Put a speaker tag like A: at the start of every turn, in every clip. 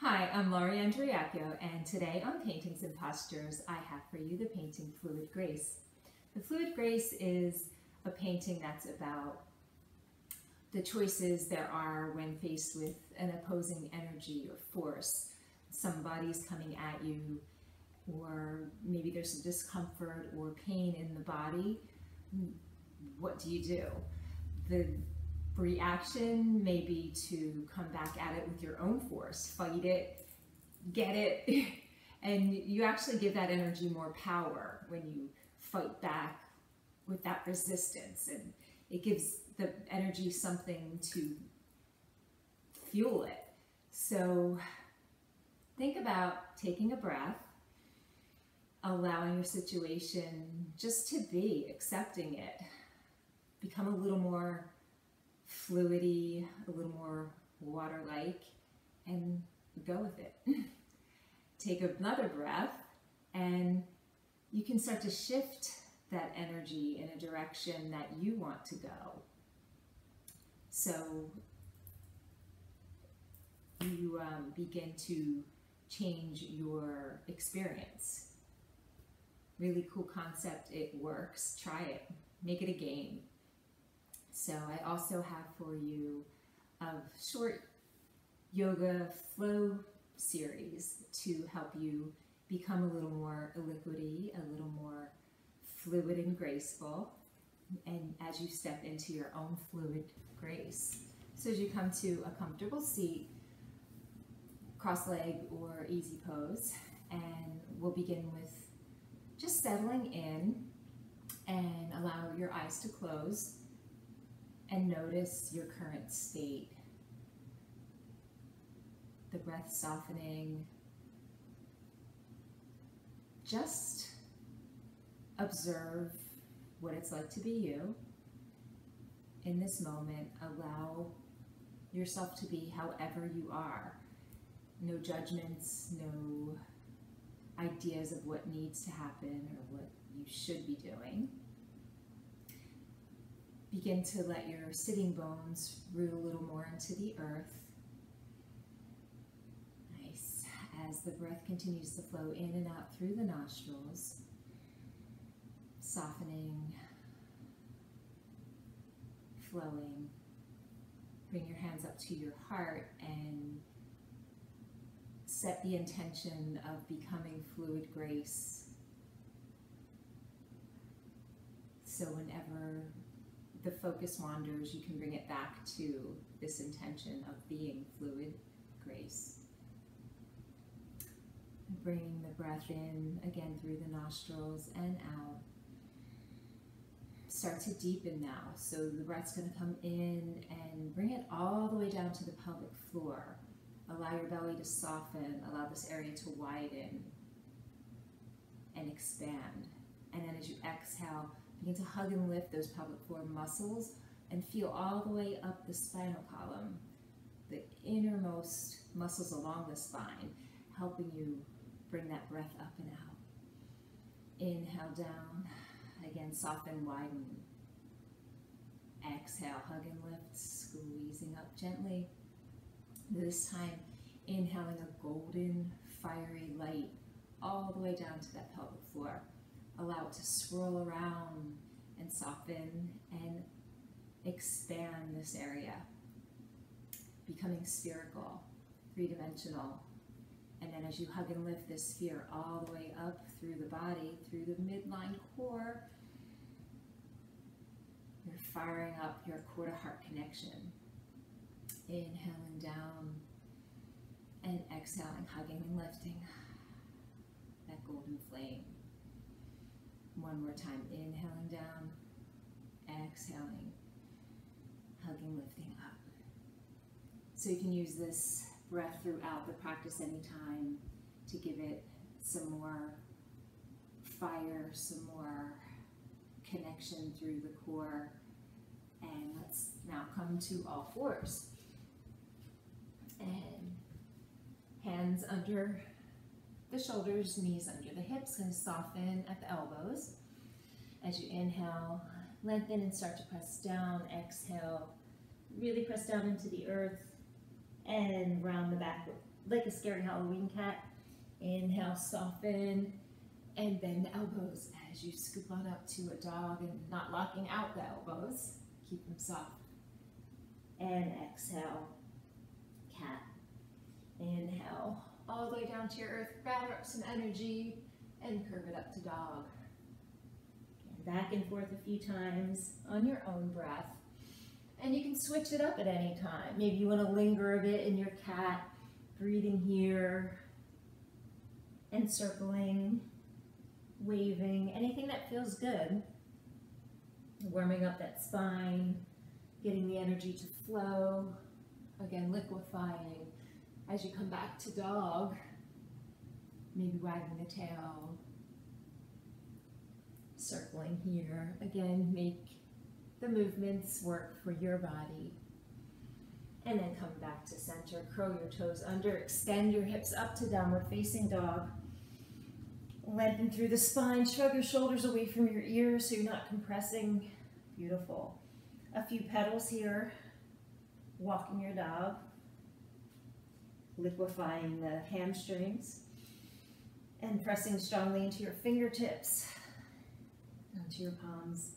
A: Hi, I'm Lauri and today on Paintings and Postures, I have for you the painting Fluid Grace. The Fluid Grace is a painting that's about the choices there are when faced with an opposing energy or force. Somebody's coming at you, or maybe there's some discomfort or pain in the body. What do you do? The reaction may be to come back at it with your own force, fight it, get it, and you actually give that energy more power when you fight back with that resistance, and it gives the energy something to fuel it. So think about taking a breath, allowing your situation just to be, accepting it, become a little more fluidy, a little more water-like, and go with it. Take another breath, and you can start to shift that energy in a direction that you want to go. So you begin to change your experience. Really cool concept. It works. Try it. Make it a game. So I also have for you a short yoga flow series to help you become a little more liquidy, a little more fluid and graceful, and as you step into your own fluid grace. So as you come to a comfortable seat, cross-leg or easy pose, and we'll begin with just settling in and allow your eyes to close. And notice your current state. The breath softening. Just observe what it's like to be you. In this moment, allow yourself to be however you are. No judgments, no ideas of what needs to happen or what you should be doing. Begin to let your sitting bones root a little more into the earth. Nice. As the breath continues to flow in and out through the nostrils, softening, flowing. Bring your hands up to your heart and set the intention of becoming fluid grace. So whenever the focus wanders, you can bring it back to this intention of being fluid grace. Bringing the breath in again through the nostrils and out. Start to deepen now. So the breath's going to come in and bring it all the way down to the pelvic floor. Allow your belly to soften. Allow this area to widen and expand. And then as you exhale, begin to hug and lift those pelvic floor muscles and feel all the way up the spinal column, the innermost muscles along the spine, helping you bring that breath up and out. Inhale down, again soften, widen. Exhale, hug and lift, squeezing up gently. This time, inhaling a golden, fiery light all the way down to that pelvic floor. Allow it to swirl around and soften and expand this area, becoming spherical, three-dimensional. And then as you hug and lift this sphere all the way up through the body, through the midline core, you're firing up your core to heart connection. Inhaling down and exhaling, hugging and lifting that golden flame. One more time, inhaling down, exhaling, hugging, lifting up. So you can use this breath throughout the practice anytime to give it some more fire, some more connection through the core. And let's now come to all fours. And hands under the shoulders, knees under the hips, and soften at the elbows. As you inhale, lengthen and start to press down. Exhale, really press down into the earth and round the back like a scary Halloween cat. Inhale, soften, and bend the elbows as you scoop on up to a dog and not locking out the elbows. Keep them soft. And exhale, cat. Inhale, all the way down to your earth, gather up some energy, and curve it up to dog. And back and forth a few times on your own breath. And you can switch it up at any time. Maybe you want to linger a bit in your cat, breathing here, and circling, waving, anything that feels good. Warming up that spine, getting the energy to flow. Again, liquefying. As you come back to dog, maybe wagging the tail, circling here. Again, make the movements work for your body. And then come back to center, curl your toes under, extend your hips up to downward facing dog. Lengthen through the spine, shrug your shoulders away from your ears so you're not compressing. Beautiful. A few petals here, walking your dog, liquefying the hamstrings, and pressing strongly into your fingertips, onto your palms.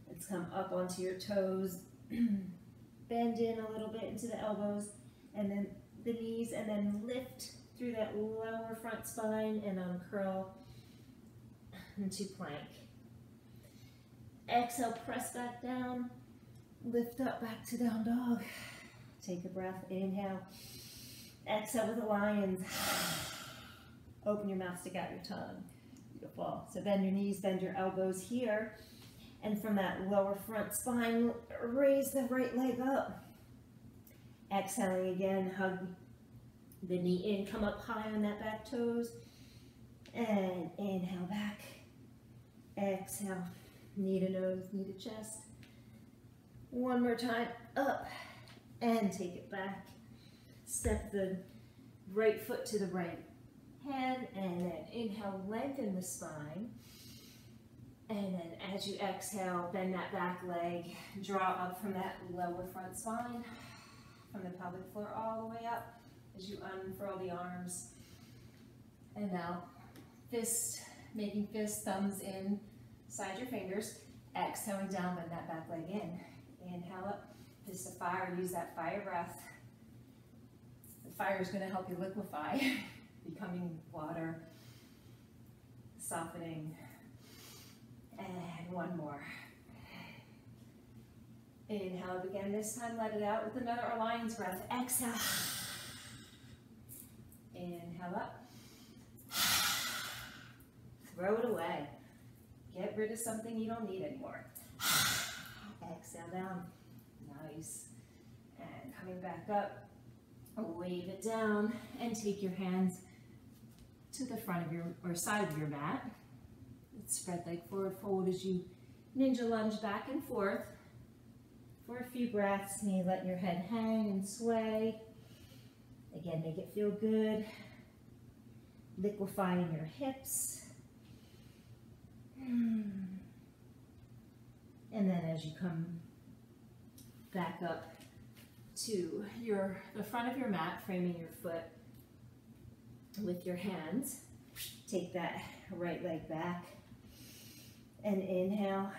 A: Let's come up onto your toes, bend in a little bit into the elbows, and then the knees, and then lift through that lower front spine and uncurl into plank. Exhale, press back down, lift up back to down dog. Take a breath, inhale. Exhale with the lions. Open your mouth, stick out your tongue. Beautiful. So bend your knees, bend your elbows here. And from that lower front spine, raise the right leg up. Exhaling again, hug the knee in, come up high on that back toes. And inhale back. Exhale, knee to nose, knee to chest. One more time, up. And take it back. Step the right foot to the right hand, and then inhale, lengthen the spine. And then as you exhale, bend that back leg, draw up from that lower front spine, from the pelvic floor all the way up as you unfurl the arms. And now fist, making fist, thumbs in, side your fingers. Exhaling down, bend that back leg in. Inhale up. Fist of fire, use that fire breath. The fire is going to help you liquefy, becoming water, softening. And one more. Inhale up again, this time let it out with another lion's breath. Exhale. Inhale up. Throw it away. Get rid of something you don't need anymore. Exhale down. Nice. And coming back up, wave it down and take your hands to the front of your, or side of your mat. Spread leg forward, fold as you ninja lunge back and forth for a few breaths. And you let your head hang and sway. Again, make it feel good. Liquefying your hips. And then as you come back up to the front of your mat, framing your foot with your hands, take that right leg back and inhale.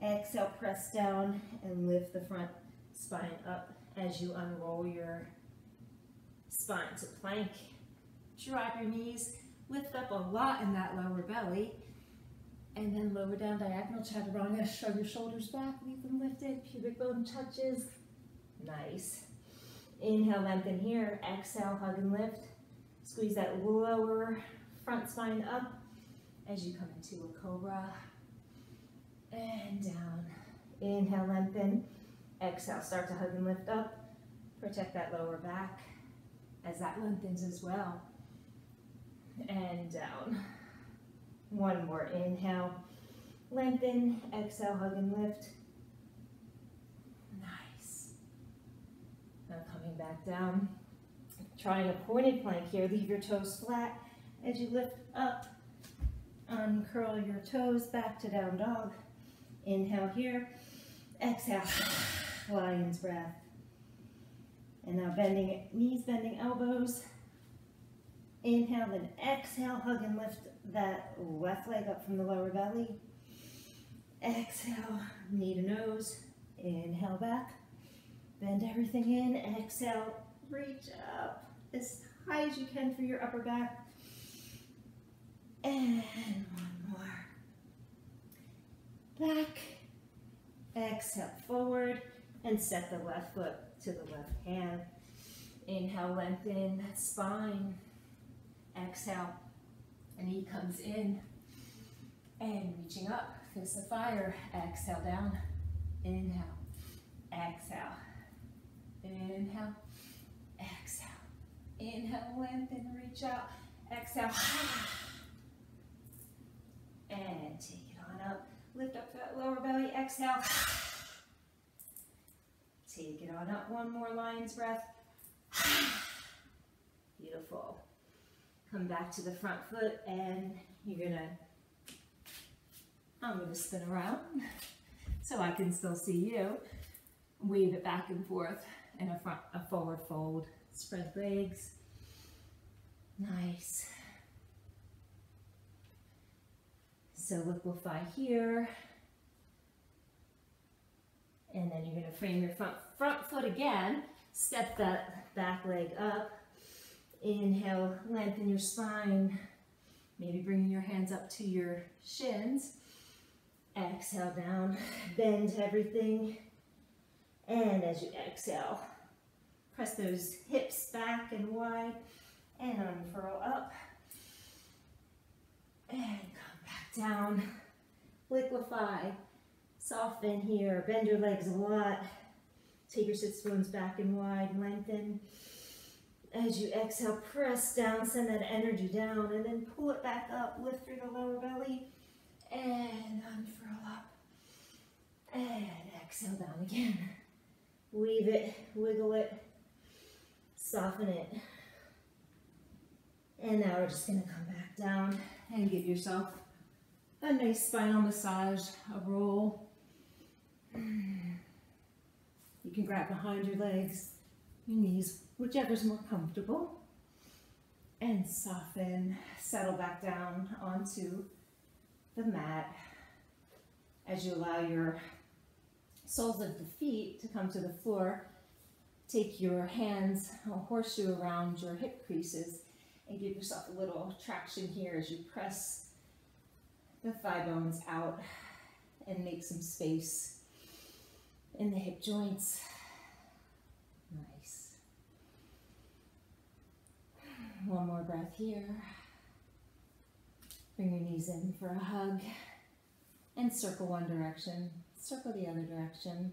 A: Exhale, press down and lift the front spine up as you unroll your spine to plank. Drop your knees, lift up a lot in that lower belly. And then lower down, diagonal chaturanga, shrug your shoulders back, leave them lifted, pubic bone touches. Nice. Inhale, lengthen here. Exhale, hug and lift. Squeeze that lower front spine up as you come into a cobra. And down. Inhale, lengthen. Exhale, start to hug and lift up. Protect that lower back as that lengthens as well. And down. One more, inhale, lengthen, exhale, hug and lift. Nice. Now coming back down, trying a pointed plank here. Leave your toes flat as you lift up. Uncurl your toes back to down dog. Inhale here, exhale, lion's breath.
B: And now bending knees, bending elbows. Inhale, then exhale, hug and lift that left leg up from the lower belly. Exhale, knee to nose. Inhale back. Bend everything in. Exhale, reach up as high as you can for your upper back. And one more. Back. Exhale, forward. And set the left foot to the left hand. Inhale, lengthen that spine. Exhale, knee comes in. And reaching up, fist of fire. Exhale, down. Inhale. Exhale. Inhale. Exhale. Inhale, lengthen, reach out. Exhale. And take it on up. Lift up that lower belly. Exhale. Take it on up. One more lion's breath. Beautiful. Come back to the front foot and I'm gonna spin around so I can still see you. Wave it back and forth in a forward fold. Spread legs. Nice. So liquefy here. And then you're gonna frame your front foot again. Step that back leg up. Inhale, lengthen your spine. Maybe bringing your hands up to your shins. Exhale down, bend everything. And as you exhale, press those hips back and wide and unfurl up. And come back down. Liquefy, soften here, bend your legs a lot. Take your sit bones back and wide, lengthen. As you exhale, press down, send that energy down, and then pull it back up. Lift through the lower belly, and unfurl up. And exhale down again. Weave it, wiggle it, soften it. And now we're just gonna come back down and give yourself a nice spinal massage, a roll. You can grab behind your legs, your knees, whichever's more comfortable, and soften, settle back down onto the mat as you allow your soles of the feet to come to the floor. Take your hands, a horseshoe around your hip creases, and give yourself a little traction here as you press the thigh bones out and make some space in the hip joints. Nice. One more breath here. Bring your knees in for a hug and circle one direction, circle the other direction.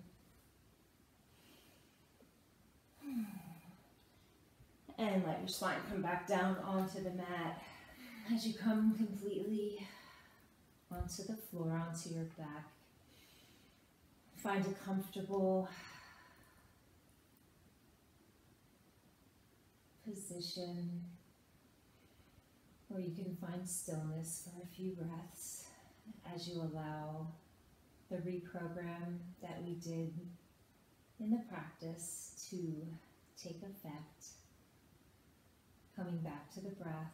B: And let your spine come back down onto the mat as you come completely onto the floor, onto your back. Find a comfortable position where you can find stillness for a few breaths as you allow the reprogram that we did in the practice to take effect. Coming back to the breath,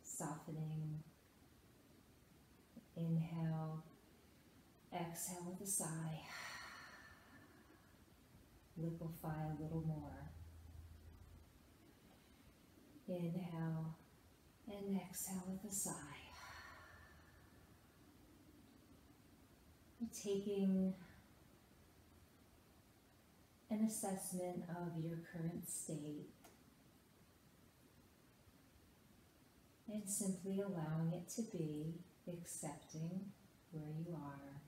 B: softening. Inhale, exhale with a sigh. Liquefy a little more. Inhale and exhale with a sigh. Taking an assessment of your current state and simply allowing it to be, accepting where you are,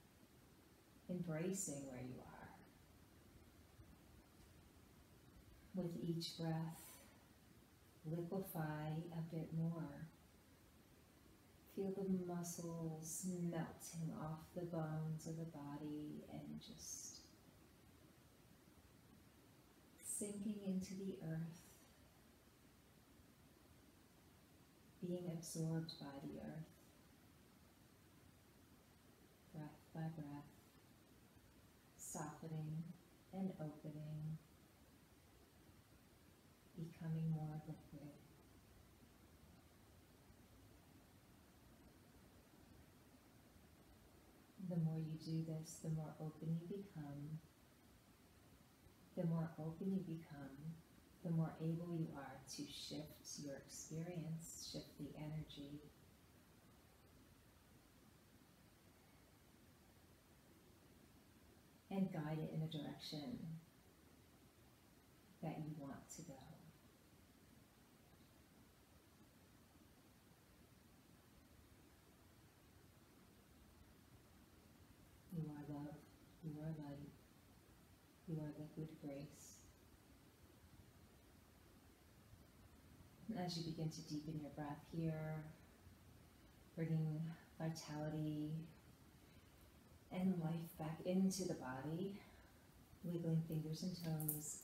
B: embracing where you are. With each breath, liquefy a bit more. Feel the muscles melting off the bones of the body and just sinking into the earth, being absorbed by the earth, breath by breath, softening and opening
A: becoming more liquid. The more you do this, the more open you become. The more open you become, the more able you are to shift your experience, shift the energy. And guide it in a direction that you want to go. You are love, you are light, you are liquid grace. And as you begin to deepen your breath here, bringing vitality and life back into the body, wiggling fingers and toes,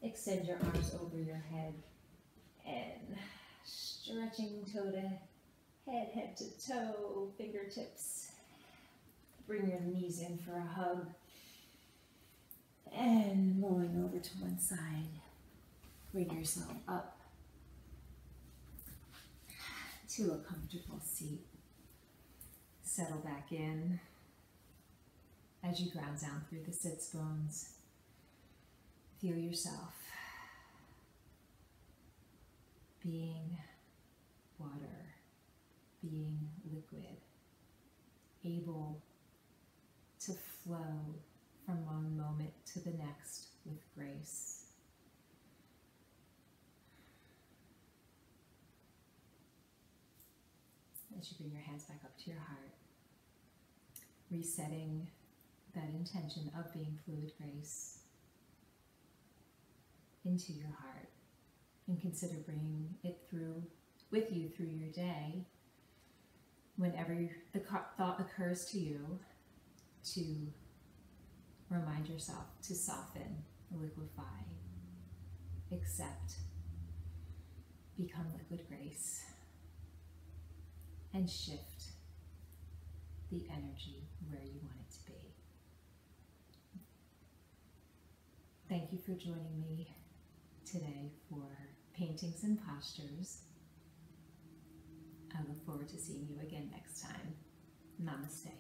A: extend your arms over your head and stretching toe to head, head to toe, fingertips. Bring your knees in for a hug and rolling over to one side. Bring yourself up to a comfortable seat. Settle back in as you ground down through the sits bones. Feel yourself being water, being liquid, able to flow from one moment to the next with grace. As you bring your hands back up to your heart, resetting that intention of being fluid grace into your heart, and consider bringing it through with you through your day. Whenever the thought occurs to you, to remind yourself to soften, liquefy, accept, become liquid grace, and shift the energy where you want it to be. Thank you for joining me today for Paintings and Postures. I look forward to seeing you again next time. Namaste.